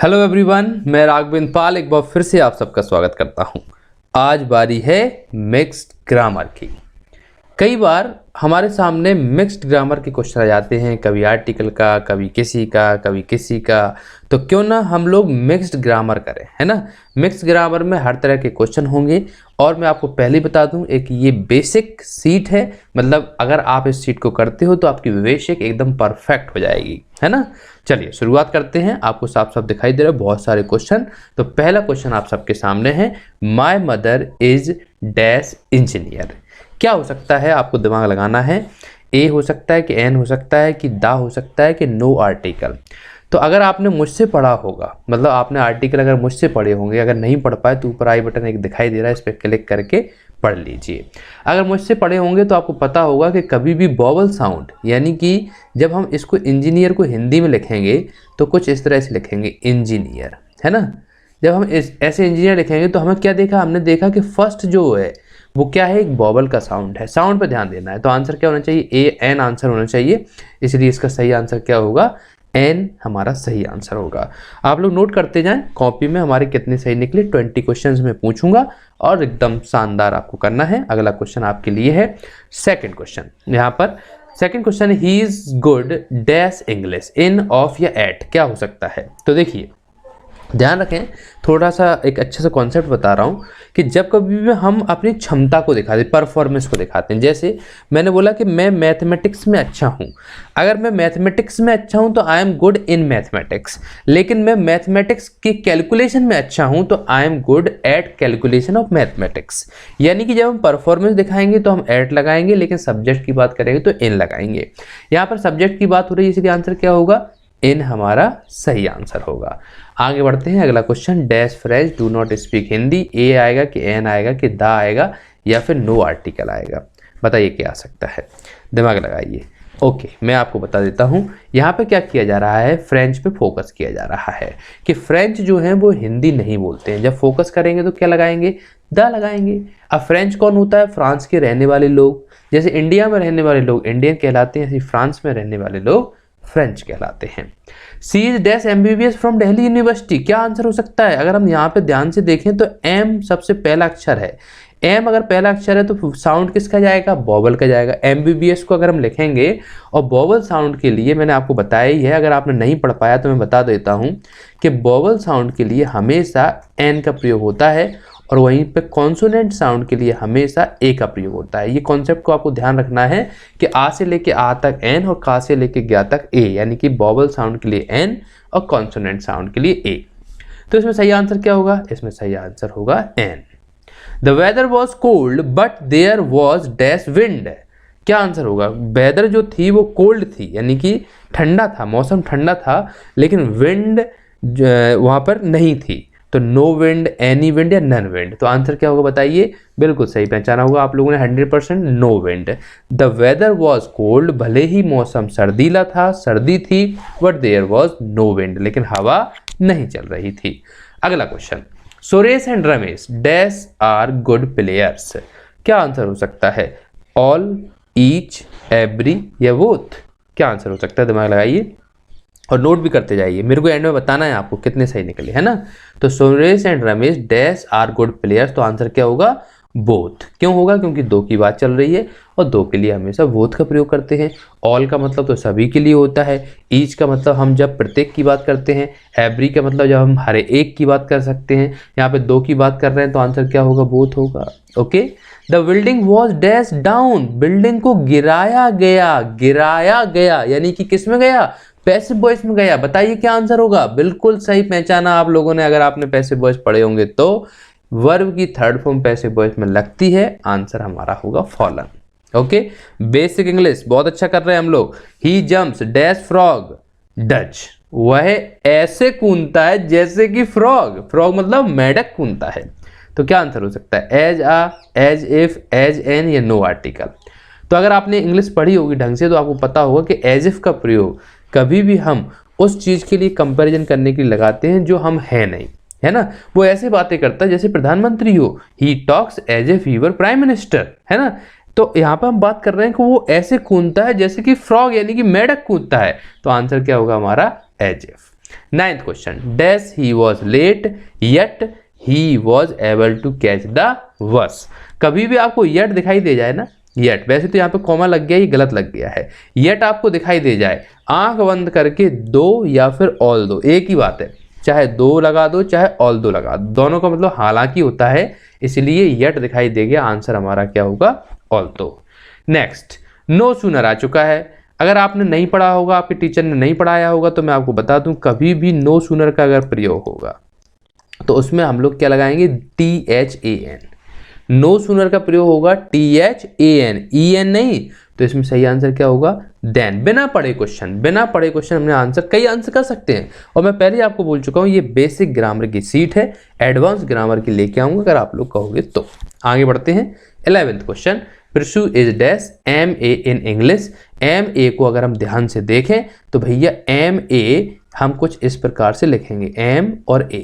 Hello everyone, मैं राघवेंद्र पाल एक बार फिर से आप सबका स्वागत करता हूं। आज बारी है मिक्स्ड ग्रामर की। कई बार हमारे सामने मिक्स्ड ग्रामर के क्वेश्चन आ जाते हैं, कभी आर्टिकल का, कभी किसी का। तो क्यों ना हम लोग मिक्स्ड ग्रामर करें, है ना। मिक्स्ड ग्रामर में हर तरह के क्वेश्चन होंगे और मैं आपको पहले बता दूं, एक ये बेसिक सीट है, मतलब अगर आप इस सीट को करते हो तो आपकी बेसिक एकदम परफेक्ट हो जाएगी, है ना। चलिए शुरुआत करते हैं। आपको साफ साफ दिखाई दे रहा है बहुत सारे क्वेश्चन। तो पहला क्वेश्चन आप सबके सामने है, my mother is dash engineer. क्या हो सकता है, आपको दिमाग लगाना है। ए हो सकता है कि एन हो सकता है कि दा हो सकता है कि नो आर्टिकल। तो अगर आपने मुझसे पढ़ा होगा, मतलब आपने आर्टिकल अगर मुझसे पढ़े होंगे, अगर नहीं पढ़ पाए तो ऊपर आई बटन एक दिखाई दे रहा है, इस पर क्लिक करके पढ़ लीजिए। अगर मुझसे पढ़े होंगे तो आपको पता होगा कि कभी भी वॉवल साउंड, यानी कि जब हम इसको इंजीनियर को हिंदी में लिखेंगे तो कुछ इस तरह से लिखेंगे इंजीनियर, है ना। जब हम ऐसे इंजीनियर लिखेंगे तो हमें क्या देखा, हमने देखा कि फर्स्ट जो है वो क्या है, एक वॉवल का साउंड है। साउंड पे ध्यान देना है। तो आंसर क्या होना चाहिए, ए एन आंसर होना चाहिए। इसलिए इसका सही आंसर क्या होगा, एन हमारा सही आंसर होगा। आप लोग नोट करते जाएं कॉपी में हमारे कितने सही निकले। 20 क्वेश्चंस में पूछूंगा और एकदम शानदार आपको करना है। अगला क्वेश्चन आपके लिए है सेकंड क्वेश्चन। यहाँ पर second question, he is good dash English in of या एट। क्या हो सकता है, तो देखिए ध्यान रखें, थोड़ा सा एक अच्छे से कॉन्सेप्ट बता रहा हूँ कि जब कभी भी हम अपनी क्षमता को दिखाते हैं, परफॉर्मेंस को दिखाते हैं। जैसे मैंने बोला कि मैं मैथमेटिक्स में अच्छा हूँ। अगर मैं मैथमेटिक्स में अच्छा हूँ तो I am good in mathematics. लेकिन मैं मैथमेटिक्स की कैलकुलेशन में अच्छा हूँ तो I am good at calculation of mathematics. यानी कि जब हम परफॉर्मेंस दिखाएंगे तो हम एट लगाएंगे, लेकिन सब्जेक्ट की बात करेंगे तो इन लगाएंगे। यहाँ पर सब्जेक्ट की बात हो रही है, इसलिए आंसर क्या होगा, इन हमारा सही आंसर होगा। आगे बढ़ते हैं। अगला question, dash French do not speak Hindi. A आएगा कि एन आएगा कि दा आएगा या फिर नो आर्टिकल आएगा, बताइए क्या आ सकता है, दिमाग लगाइए। ओके, मैं आपको बता देता हूँ। यहाँ पे क्या किया जा रहा है, फ्रेंच पे फोकस किया जा रहा है कि फ्रेंच जो है वो हिंदी नहीं बोलते हैं। जब फोकस करेंगे तो क्या लगाएंगे, दा लगाएंगे। अब फ्रेंच कौन होता है, फ्रांस के रहने वाले लोग। जैसे इंडिया में रहने वाले लोग इंडियन कहलाते हैं, ऐसे फ्रांस में रहने वाले लोग फ्रेंच कहलाते हैं। C is dash MBBS from Delhi university. क्या आंसर हो सकता है, अगर हम यहाँ पे ध्यान से देखें तो एम सबसे पहला अक्षर है। एम अगर पहला अक्षर है तो साउंड किसका जाएगा, वॉवल का जाएगा। एमबीबीएस को अगर हम लिखेंगे और वॉवल साउंड के लिए मैंने आपको बताया ही है, अगर आपने नहीं पढ़ पाया तो मैं बता देता हूँ कि वॉवल साउंड के लिए हमेशा एन का प्रयोग होता है और वहीं पे कॉन्सोनेंट साउंड के लिए हमेशा ए का प्रयोग होता है। ये कॉन्सेप्ट को आपको ध्यान रखना है कि आ से लेके आ तक एन और का से लेके ग्या तक ए, यानी कि वॉवल साउंड के लिए एन और कॉन्सोनेंट साउंड के लिए ए। तो इसमें सही आंसर क्या होगा, इसमें सही आंसर होगा an. The weather was cold but there was dash wind. क्या आंसर होगा, वेदर जो थी वो कोल्ड थी, यानी कि ठंडा था, मौसम ठंडा था, लेकिन विंड वहाँ पर नहीं थी। तो नो विंड, एनी विंड या नन विंड। तो आंसर क्या होगा बताइए, बिल्कुल सही पहचाना होगा आप लोगों ने 100%, no wind. The weather was cold, भले ही मौसम सर्दीला था, सर्दी थी, but there was no wind, लेकिन हवा नहीं चल रही थी। अगला question, Suresh and Ramesh dash are good players. क्या आंसर हो सकता है, ऑल, ईच, एवरी या बोथ। क्या आंसर हो सकता है, दिमाग लगाइए और नोट भी करते जाइए। मेरे को एंड में बताना है आपको कितने सही निकले, है ना। तो Suresh and Ramesh dash are good players, तो आंसर क्या होगा, बोथ। क्यों होगा, क्योंकि दो की बात चल रही है और दो के लिए हमेशा बोथ का प्रयोग करते हैं। ऑल का मतलब तो सभी के लिए होता है, ईच का मतलब हम जब प्रत्येक की बात करते हैं, एवरी का मतलब जब हम हर एक की बात कर सकते हैं। यहाँ पे दो की बात कर रहे हैं तो आंसर क्या होगा, बोथ होगा। Okay, the building was dash down. Building को गिराया गया, गिराया गया यानी कि किस में गया, पैसिव वॉइस में गया। बताइए क्या आंसर होगा, बिल्कुल सही पहचाना आप लोगों ने। अगर आपने पैसिव वॉइस पढ़े होंगे तो वर्ब की थर्ड फॉर्म पैसिव वॉइस में लगती है, आंसर हमारा होगा फॉलन। ओके, बेसिक इंग्लिश बहुत अच्छा कर रहे हैं हम लोग। He jumps dash frog Dutch. वह ऐसे कूदता है जैसे कि फ्रॉग, फ्रॉग मतलब मेढक कूदता है। तो क्या आंसर हो सकता है, as a, as if, as an या नो आर्टिकल। तो अगर आपने इंग्लिश पढ़ी होगी ढंग से तो आपको पता होगा कि एज इफ का प्रयोग कभी भी हम उस चीज के लिए कंपैरिजन करने के लिए लगाते हैं जो हम है नहीं, है ना। वो ऐसे बातें करता है जैसे प्रधानमंत्री हो, he talks as a fever prime minister, है ना। तो यहाँ पर हम बात कर रहे हैं कि वो ऐसे कूदता है जैसे कि फ्रॉग यानी कि मेढक कूदता है। तो आंसर क्या होगा हमारा, as if. 9th question, dash he was late yet he was able to catch the bus. कभी भी आपको येट दिखाई दे जाए ना, येट, वैसे तो यहाँ पे कॉमा लग गया, ये गलत लग गया है, येट आपको दिखाई दे जाए, आंख बंद करके दो या फिर ऑल दो, एक ही बात है, चाहे दो लगा दो चाहे ऑल दो लगा दो, दोनों का मतलब हालांकि होता है, इसलिए येट दिखाई दे गया, आंसर हमारा क्या होगा, ऑल दो। नेक्स्ट, नो सूनर आ चुका है। अगर आपने नहीं पढ़ा होगा, आपके टीचर ने नहीं पढ़ाया होगा, तो मैं आपको बता दूं, कभी भी नो सूनर का अगर प्रयोग होगा तो उसमें हम लोग क्या लगाएंगे, THAN। नो सूनर का प्रयोग होगा THAN, EN नहीं, तो इसमें सही आंसर क्या होगा, देन। बिना पढ़े क्वेश्चन हमने आंसर, कई आंसर कर सकते हैं, और मैं पहले आपको बोल चुका हूं ये बेसिक ग्रामर की सीट है, एडवांस ग्रामर की लेके आऊंगा अगर आप लोग कहोगे तो। आगे बढ़ते हैं। 11th question, Pursu is dash MA in English. MA को अगर हम ध्यान से देखें तो भैया MA हम कुछ इस प्रकार से लिखेंगे, M और A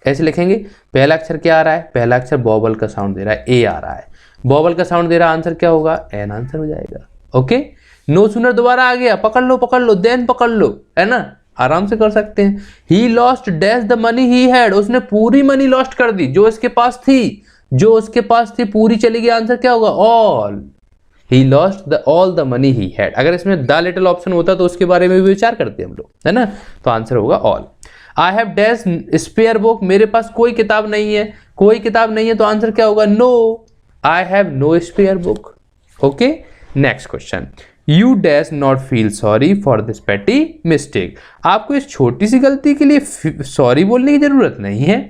ऐसे लिखेंगे। पहला अक्षर क्या आ रहा है, पहला अक्षर बॉबल का साउंड दे रहा है, A आ रहा है, बॉबल का साउंड दे रहा है, आंसर क्या होगा, N आंसर हो जाएगा। ओके, नो सूनर दोबारा आ गया, पकड़ लो, देन पकड़ लो, है ना, आराम से कर सकते हैं। He lost dash the money he had, उसने पूरी मनी लॉस्ट कर दी जो उसके पास थी, पूरी चली गई, आंसर क्या होगा, all. He lost all the money he had. अगर इसमें द लिटिल ऑप्शन होता तो उसके बारे में भी विचार करते हम लोग, है ना, तो आंसर होगा all. I have dash spare book, मेरे पास कोई किताब नहीं है, तो आंसर क्या होगा, no, I have no spare book. Okay, next question, you dash not feel sorry for this petty mistake. आपको इस छोटी सी गलती के लिए सॉरी बोलने की जरूरत नहीं है,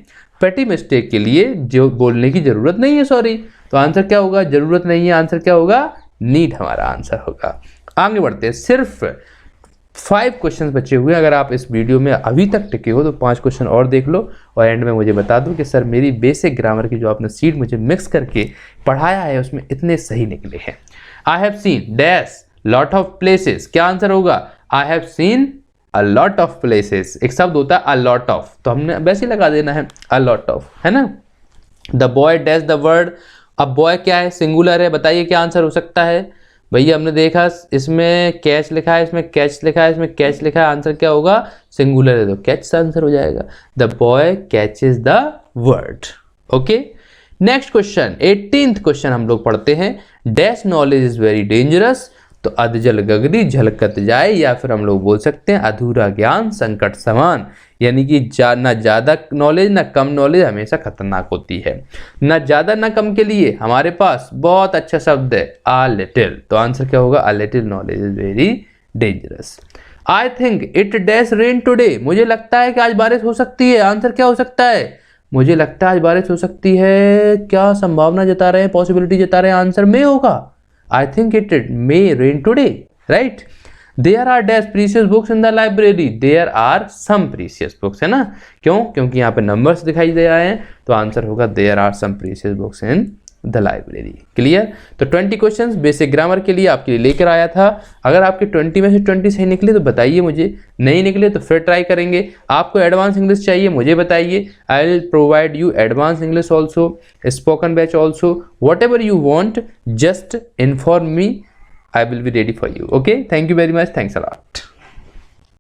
पेटी मिस्टेक के लिए जो बोलने की जरूरत नहीं है सॉरी, तो आंसर क्या होगा, जरूरत नहीं है, आंसर क्या होगा, नीड हमारा आंसर होगा। आगे बढ़ते हैं, सिर्फ 5 क्वेश्चन बचे हुए। अगर आप इस वीडियो में अभी तक टिके हो तो 5 क्वेश्चन और देख लो, और एंड में मुझे बता दो कि सर मेरी बेसिक ग्रामर की जो आपने सीट मुझे मिक्स करके पढ़ाया है उसमें इतने सही निकले हैं। I have seen dash lot of places, क्या आंसर होगा, I have seen a lot of places. एक शब्द होता है अ लॉट ऑफ, तो हमने वैसे लगा देना है अ लॉट ऑफ, है ना। The boy dash the word, अब बॉय क्या है, सिंगुलर है, बताइए क्या आंसर हो सकता है। भैया हमने देखा इसमें कैच लिखा है, इसमें कैच लिखा है, इसमें कैच लिखा है, आंसर क्या होगा, सिंगुलर है तो कैच का आंसर हो जाएगा। The boy catches the word. Okay, next question, 18th question हम लोग पढ़ते हैं। Dash knowledge is very dangerous, तो अधजल गगरी झलकत जाए, या फिर हम लोग बोल सकते हैं अधूरा ज्ञान संकट समान, यानी कि ना ज़्यादा नॉलेज ना कम नॉलेज हमेशा खतरनाक होती है। ना ज़्यादा ना कम के लिए हमारे पास बहुत अच्छा शब्द है अ लिटिल, तो आंसर क्या होगा, a little knowledge is very dangerous. I think it dash rain today, मुझे लगता है कि आज बारिश हो सकती है, आंसर क्या हो सकता है, मुझे लगता है आज बारिश हो सकती है, क्या संभावना जता रहे हैं, पॉसिबिलिटी जता रहे हैं, आंसर में होगा, I think it may rain today, right. There are dash precious books in the library, there are some precious books, है ना, क्यों, क्योंकि यहाँ पे नंबर्स दिखाई दे रहे हैं, तो आंसर होगा there are some precious books in the library. Clear, तो 20 क्वेश्चंस बेसिक ग्रामर के लिए आपके लिए लेकर आया था। अगर आपके 20 में से 20 सही निकले तो बताइए मुझे, नहीं निकले तो फिर ट्राई करेंगे। आपको एडवांस इंग्लिश चाहिए मुझे बताइए, I will provide you advance English also, spoken batch also, what ever you want, just inform me, I will be ready for you. Okay, thank you very much. Thanks a lot.